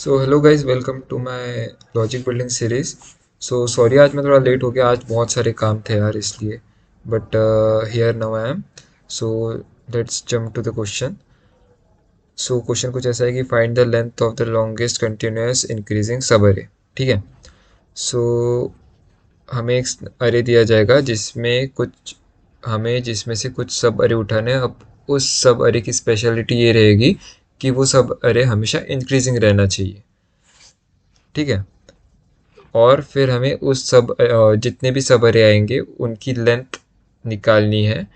So hello guys, welcome to my logic building series. So sorry, आज मैं थोड़ा late हो गया। आज बहुत सारे काम थे यार, इसलिए। But here now I am. So let's jump to the question. So question कुछ ऐसा है कि find the length of the longest continuous increasing subarray. ठीक है। सो हमें एक अरे दिया जाएगा जिसमें से कुछ सब अरे उठाने हैं। अब उस सब अरे की स्पेशलिटी ये रहेगी कि वो सब अरे हमेशा इंक्रीजिंग रहना चाहिए। ठीक है। और फिर हमें उस सब जितने भी सब अरे आएंगे उनकी लेंथ निकालनी है।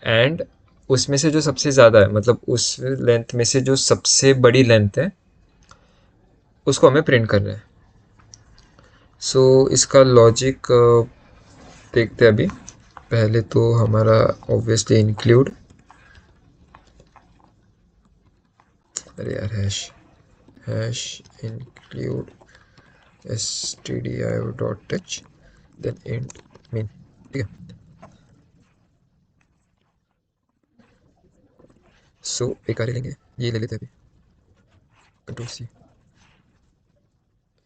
एंड उसमें से जो सबसे ज़्यादा है, मतलब उस लेंथ में से जो सबसे बड़ी लेंथ है, उसको हमें प्रिंट करना है। सो इसका लॉजिक देखते हैं अभी। पहले तो हमारा ऑब्वियसली इंक्लूड, अरे यार, hash hash include stdio.h then int main. ठीक है। सो एक कार्य लेंगे, ये ले लेते हैं अभी। Control C,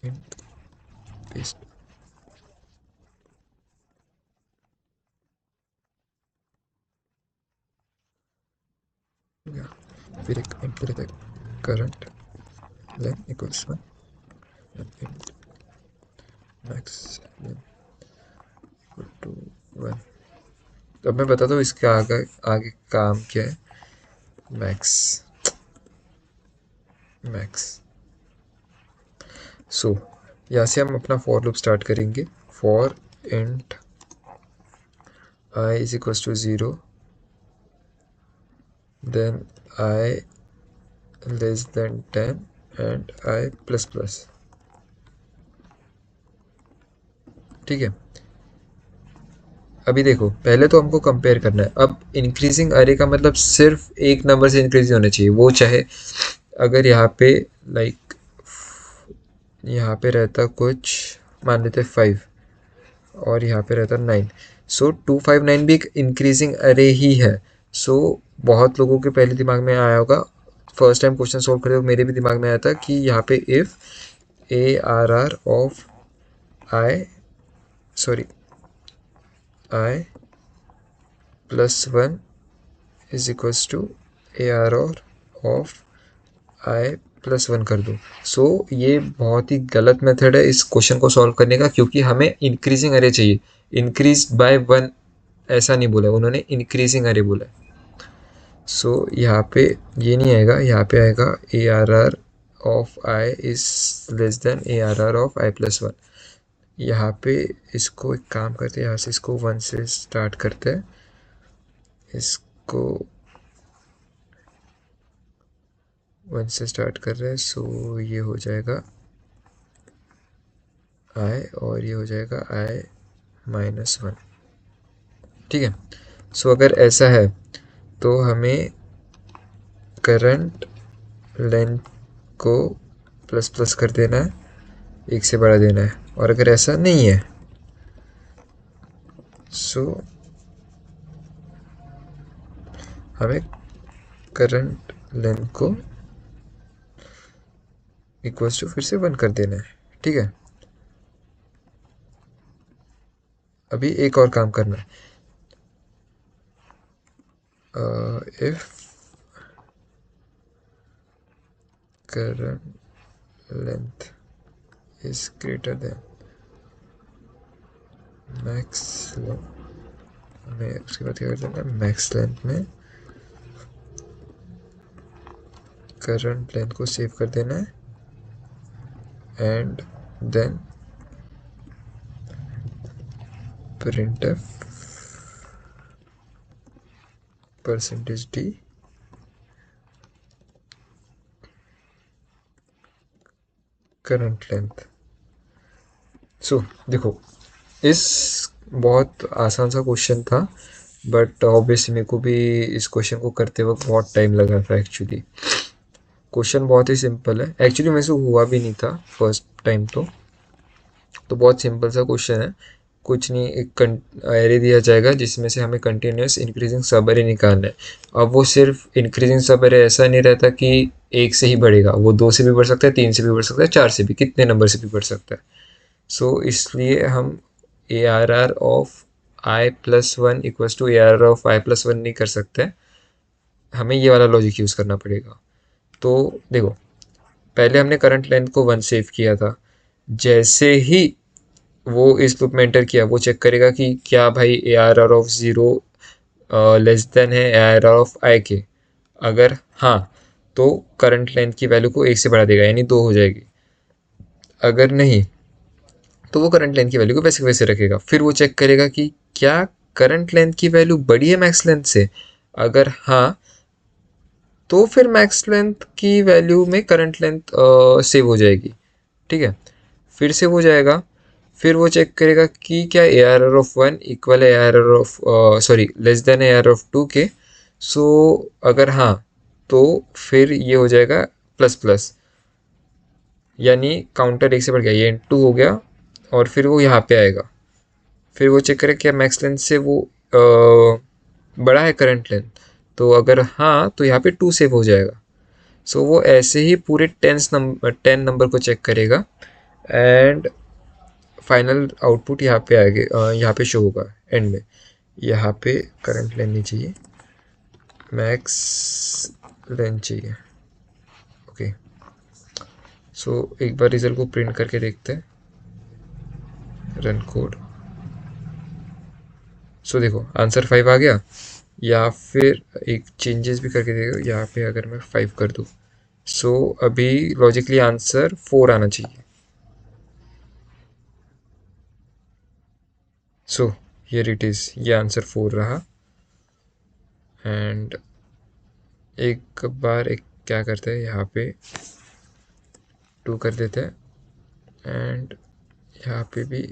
int, paste. फिर एक इंट ले लेते हैं, current len equals 1 and int max len equal to 1। तो अब मैं बताता हूँ इसके आगे आगे काम क्या है। Max max. सो यहाँ से हम अपना फॉर लूप स्टार्ट करेंगे। For int i is equals to 0, then i less than 10 and i plus plus. ठीक है। अभी देखो, पहले तो हमको कंपेयर करना है। अब इंक्रीजिंग अरे का मतलब सिर्फ एक नंबर से इंक्रीज होना चाहिए, वो चाहे अगर यहाँ पे लाइक यहाँ पे रहता कुछ, मान लेते 5 और यहाँ पे रहता 9। सो 259 भी एक इंक्रीजिंग अरे ही है। सो बहुत लोगों के पहले दिमाग में आया होगा, फर्स्ट टाइम क्वेश्चन सोल्व करते हुए मेरे भी दिमाग में आया था कि यहाँ पे if A R R of i, sorry, i plus 1 is equals to A R R of i plus 1 कर दूँ। सो ये बहुत ही गलत मेथड है इस क्वेश्चन को सॉल्व करने का, क्योंकि हमें इंक्रीजिंग अरे चाहिए। इंक्रीज बाय 1 ऐसा नहीं बोला उन्होंने, इंक्रीजिंग अरे बोला। सो यहाँ पे ये नहीं आएगा, यहाँ पे आएगा A R R of i is less than A R R of i plus 1। यहाँ पे इसको एक काम करते हैं, यहाँ से इसको 1 से स्टार्ट करते हैं, इसको 1 से स्टार्ट कर रहे हैं। सो ये हो जाएगा आई और ये हो जाएगा आई माइनस 1। ठीक है। सो अगर ऐसा है तो हमें करंट लेंथ को प्लस प्लस कर देना है, एक से बढ़ा देना है। और अगर ऐसा नहीं है सो हमें करंट लेंथ को इक्वल्स टू फिर से 1 कर देना है। ठीक है। अभी एक और काम करना है। If current length is greater than max length, हमें उसके बाद क्या कर देना है, मैक्स लेंथ में करंट लेंथ को सेव कर देना है and then printf percentage D current length. So देखो, इस बहुत आसान सा क्वेश्चन था, बट ऑब्वियसली मेरे को भी इस क्वेश्चन को करते वक्त बहुत टाइम लगा था। एक्चुअली क्वेश्चन बहुत ही सिंपल है, एक्चुअली मेरे से हुआ भी नहीं था फर्स्ट टाइम। तो बहुत सिंपल सा क्वेश्चन है। कुछ नहीं, एक एरे दिया जाएगा जिसमें से हमें कंटिन्यूस इंक्रीजिंग सब एरे निकालना है। अब वो सिर्फ इंक्रीजिंग सब एरे ऐसा नहीं रहता कि एक से ही बढ़ेगा, वो 2 से भी बढ़ सकता है, 3 से भी बढ़ सकता है, 4 से भी, कितने नंबर से भी बढ़ सकता है। सो इसलिए हम A R R of i+1 equals to A R R of i+1 नहीं कर सकते, हमें ये वाला लॉजिक यूज़ करना पड़ेगा। तो देखो, पहले हमने करंट लेंथ को 1 सेव किया था, जैसे ही वो इस लूप में एंटर किया, वो चेक करेगा कि क्या भाई A R R of 0 less than है A R R of i के। अगर हाँ, तो करंट लेंथ की वैल्यू को 1 से बढ़ा देगा, यानी 2 हो जाएगी। अगर नहीं, तो वो करंट लेंथ की वैल्यू को वैसे वैसे रखेगा। फिर वो चेक करेगा कि क्या करंट लेंथ की वैल्यू बड़ी है मैक्स लेंथ से। अगर हाँ, तो फिर मैक्स लेंथ की वैल्यू में करंट लेंथ सेव हो जाएगी। ठीक है, फिर से हो जाएगा। फिर वो चेक करेगा कि क्या A R R of 1 equal A R R of sorry less than A R of 2 के। सो अगर हाँ, तो फिर ये हो जाएगा प्लस प्लस, यानी काउंटर 1 से बढ़ गया, ये टू हो गया, और फिर वो यहाँ पे आएगा। फिर वो चेक करेगा क्या मैक्स लेंथ से वो बड़ा है करंट लेंथ, तो अगर हाँ, तो यहाँ पे 2 सेव हो जाएगा। सो वो ऐसे ही पूरे 10 नंबर को चेक करेगा, एंड फाइनल आउटपुट यहाँ पे आएगा, यहाँ पे शो होगा एंड में। यहाँ पे करंट लेनी चाहिए, मैक्स लेंथ चाहिए। ओके, सो एक बार रिजल्ट को प्रिंट करके देखते हैं, रन कोड। सो देखो, आंसर 5 आ गया। या फिर एक चेंजेस भी करके देखो, यहाँ पे अगर मैं 5 कर दूँ, सो अभी लॉजिकली आंसर 4 आना चाहिए। सो हियर इट इज़, ये आंसर 4 रहा। एंड एक बार एक क्या करते हैं, यहाँ पे 2 कर देते हैं, एंड यहाँ पे भी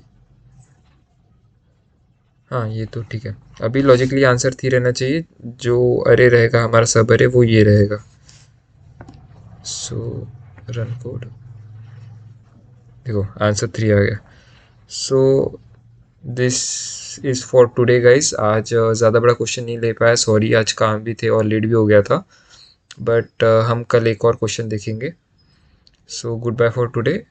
हाँ, ये तो ठीक है। अभी लॉजिकली आंसर 3 रहना चाहिए, जो अरे रहेगा हमारा सब अरे वो ये रहेगा। सो रन कोड, देखो आंसर 3 आ गया। So this is for today guys. आज ज़्यादा बड़ा क्वेश्चन नहीं ले पाया, सॉरी, आज काम भी थे और लेट भी हो गया था, बट हम कल एक और क्वेश्चन देखेंगे। So goodbye for today.